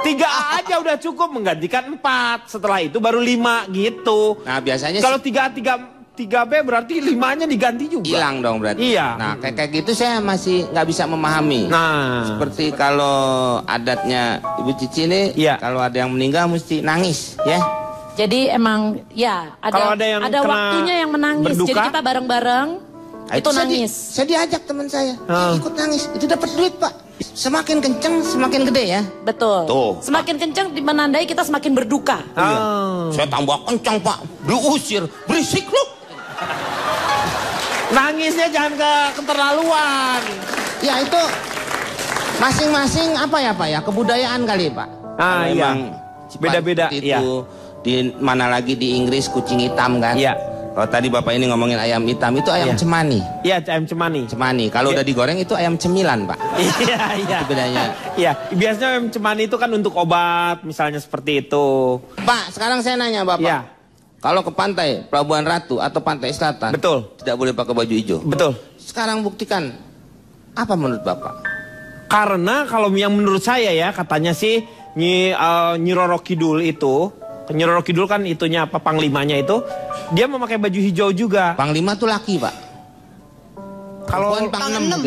3A aja udah cukup menggantikan 4. Setelah itu baru 5 gitu. Nah biasanya kalau 3B berarti 5-nya diganti juga. Hilang dong berarti. Iya. Nah kayak gitu saya masih nggak bisa memahami. Nah seperti kalau adatnya Ibu Cici ini, kalau ada yang meninggal mesti nangis ya. Jadi emang ya ada waktunya yang menangis. Berduka, jadi kita bareng-bareng itu nangis. Saya diajak teman saya ikut nangis. Itu dapat duit Pak. Semakin kenceng semakin gede ya. Betul. Tuh. Semakin kenceng menandai kita semakin berduka. Saya tambah kenceng Pak. Diusir. Berisik lu. Nangisnya jangan keterlaluan. Ya itu masing-masing apa ya Pak ya, kebudayaan kali Pak. Iya. Beda-beda. Itu di mana lagi di Inggris kucing hitam kan? Iya. Kalau tadi Bapak ini ngomongin ayam hitam itu ayam cemani. Iya, ayam cemani. Cemani. Kalau udah digoreng itu ayam cemilan, Pak. Iya. Itu bedanya. Iya, biasanya ayam cemani itu kan untuk obat, misalnya seperti itu. Pak, sekarang saya nanya Bapak. Iya. Kalau ke pantai Pelabuhan Ratu atau Pantai Selatan, betul, tidak boleh pakai baju hijau. Betul. Sekarang buktikan. Apa menurut Bapak? Karena kalau yang menurut saya ya, katanya sih Nyi Roro Kidul itu, Nyi Roro Kidul kan itunya apa, panglimanya itu, dia memakai baju hijau juga. Panglima tuh laki, Pak. Kalau Pangnem.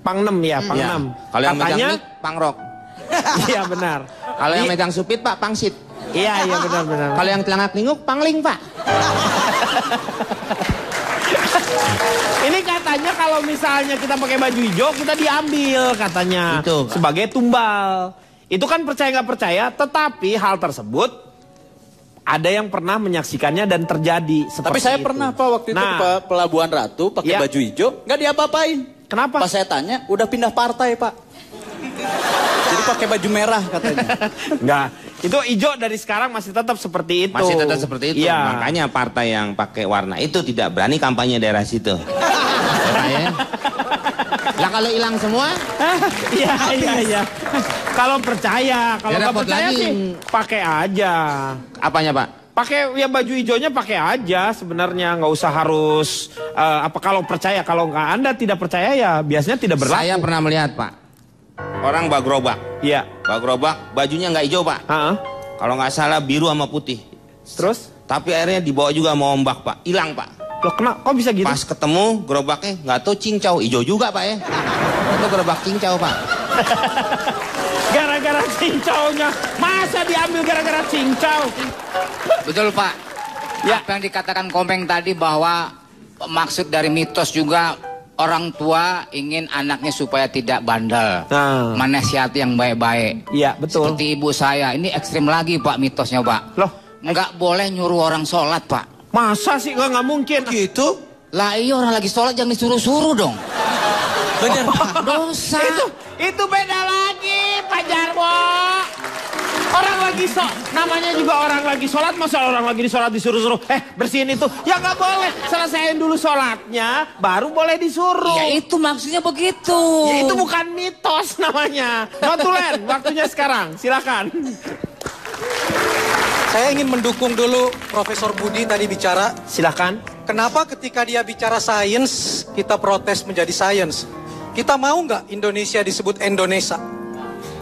Pangnem ya, Pangnem. Kalau yang megang mic, Pangrok. Iya benar. Kalau yang megang supit, Pak, Pangsit. Iya benar. Kalau yang telangak-linguk, Pangling, Pak. Ini katanya kalau misalnya kita pakai baju hijau, kita diambil katanya itu, sebagai tumbal. Itu kan percaya nggak percaya, tetapi hal tersebut ada yang pernah menyaksikannya dan terjadi. Tapi saya pernah Pak waktu itu ke Pelabuhan Ratu pakai baju hijau, nggak diapa-apain. Kenapa? Pas saya tanya, udah pindah partai Pak. Jadi pakai baju merah katanya. Enggak, itu hijau dari sekarang masih tetap seperti itu. Masih tetap seperti itu. Iya. Makanya partai yang pakai warna itu tidak berani kampanye daerah situ. Lah kalau hilang semua? Iya. Kalau percaya, kalau nggak percaya lagi. sih pakai aja. Apanya Pak? Pakai ya baju hijaunya pakai aja sebenarnya, nggak usah harus kalau percaya. Kalau nggak Anda tidak percaya ya biasanya tidak berlaku. Saya pernah melihat Pak, orang bawa gerobak. Iya. Bawa gerobak, bajunya nggak hijau Pak. Kalau nggak salah biru sama putih. Terus? Tapi akhirnya dibawa juga mau ombak Pak, hilang Pak. Loh kok bisa gitu? Pas ketemu gerobaknya nggak tahu cincau, hijau juga Pak ya. Itu gerobak cincau Pak. Gara-gara cincaunya, masa diambil gara-gara cincau? Betul Pak. Ya. Apa yang dikatakan Komeng tadi bahwa maksud dari mitos juga orang tua ingin anaknya supaya tidak bandel, menasihati yang baik-baik. Iya betul. Seperti ibu saya, ini ekstrim lagi Pak mitosnya Pak. Loh? Nggak boleh nyuruh orang sholat Pak. Masa sih nggak mungkin? Gitu? Lah iya orang lagi sholat jangan disuruh-suruh dong. Bener. Dosa. Itu beda lagi, Pak Jarwo. Orang lagi namanya juga orang lagi sholat, masa orang lagi sholat disuruh-suruh, bersihin itu, ya nggak boleh. Selesaiin dulu sholatnya, baru boleh disuruh. Ya itu maksudnya begitu. Ya itu bukan mitos namanya. Notulen, waktunya sekarang, silakan. Saya ingin mendukung dulu Profesor Budi tadi bicara. Silakan. Kenapa ketika dia bicara sains, kita protes menjadi sains? Kita mau nggak Indonesia disebut Indonesia?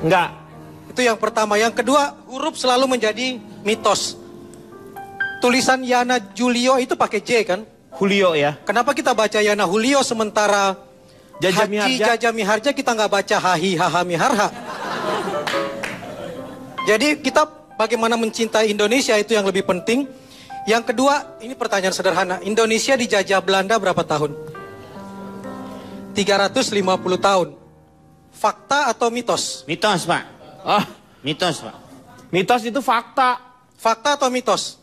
Enggak. Itu yang pertama. Yang kedua, huruf selalu menjadi mitos. Tulisan Yana Julio itu pakai J kan? Julio ya. Kenapa kita baca Yana Julio sementara Haji Jaja Miharja kita nggak baca Hahi Haha Miharha? Jadi kita bagaimana mencintai Indonesia itu yang lebih penting. Yang kedua, ini pertanyaan sederhana. Indonesia dijajah Belanda berapa tahun? 350 tahun. Fakta atau mitos? Mitos, Pak. Mitos, Pak. Mitos itu fakta. Fakta atau mitos?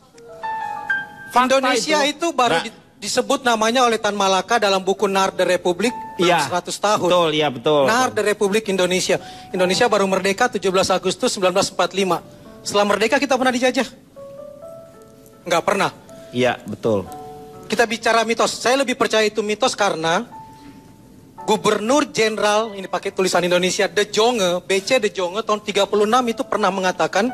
Fakta Indonesia itu baru disebut namanya oleh Tan Malaka dalam buku Nar de Republik 100 tahun. Betul, iya betul. Nar de Republik Indonesia. Indonesia baru merdeka 17 Agustus 1945. Setelah merdeka kita pernah dijajah? Enggak pernah. Iya, betul. Kita bicara mitos. Saya lebih percaya itu mitos karena Gubernur Jenderal, ini pakai tulisan Indonesia, De Jonge, BC De Jonge tahun 36 itu pernah mengatakan,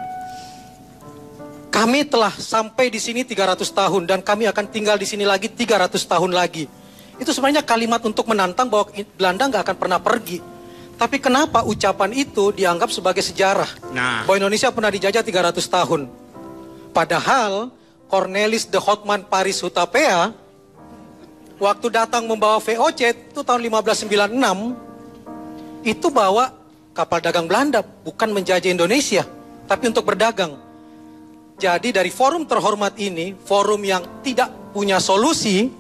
kami telah sampai di sini 300 tahun dan kami akan tinggal di sini lagi 300 tahun lagi. Itu sebenarnya kalimat untuk menantang bahwa Belanda nggak akan pernah pergi. Tapi kenapa ucapan itu dianggap sebagai sejarah? Bahwa Indonesia pernah dijajah 300 tahun. Padahal Cornelis de Houtman Paris Hutapea waktu datang membawa VOC itu tahun 1596 itu bawa kapal dagang Belanda, bukan menjajah Indonesia, tapi untuk berdagang. Jadi dari forum terhormat ini, forum yang tidak punya solusi,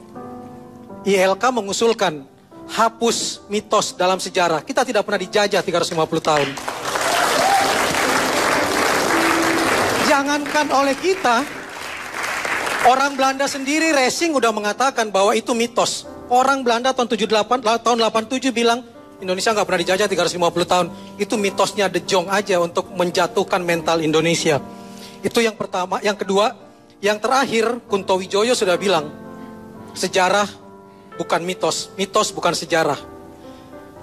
ILK mengusulkan hapus mitos dalam sejarah. Kita tidak pernah dijajah 350 tahun. Jangankan oleh kita, orang Belanda sendiri racing udah mengatakan bahwa itu mitos. Orang Belanda tahun 87 bilang Indonesia nggak pernah dijajah 350 tahun. Itu mitosnya De Jong aja untuk menjatuhkan mental Indonesia. Itu yang pertama. Yang kedua, yang terakhir Kunto Wijoyo sudah bilang sejarah bukan mitos, mitos bukan sejarah.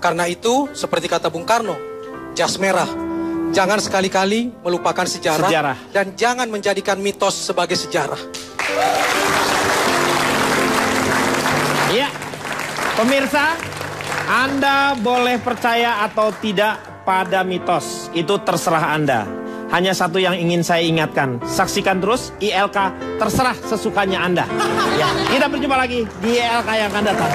Karena itu seperti kata Bung Karno, jas merah. Jangan sekali-kali melupakan sejarah. Dan jangan menjadikan mitos sebagai sejarah. Iya, pemirsa, Anda boleh percaya atau tidak pada mitos, itu terserah Anda. Hanya satu yang ingin saya ingatkan, saksikan terus ILK terserah sesukanya Anda. Ya, kita berjumpa lagi di ILK yang akan datang.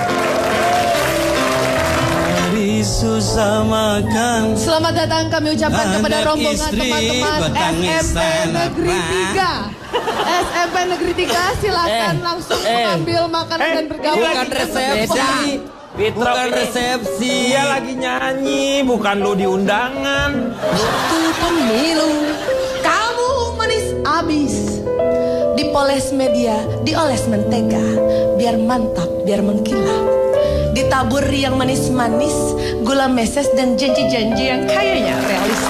Selamat datang kami ucapkan kepada rombongan teman-teman SMP Negeri 3. SMP Negeri 3 silakan langsung mengambil makanan dan bergabung. Bukan resepsi. Bukan resepsi. Dia lagi nyanyi, bukan lu di undangan. Waktu pemilu, kamu manis abis. Dipoles media, dioles mentega. Biar mantap, biar mengkilap. Ditabur yang manis-manis, gula meses dan janji-janji yang kayaknya realis.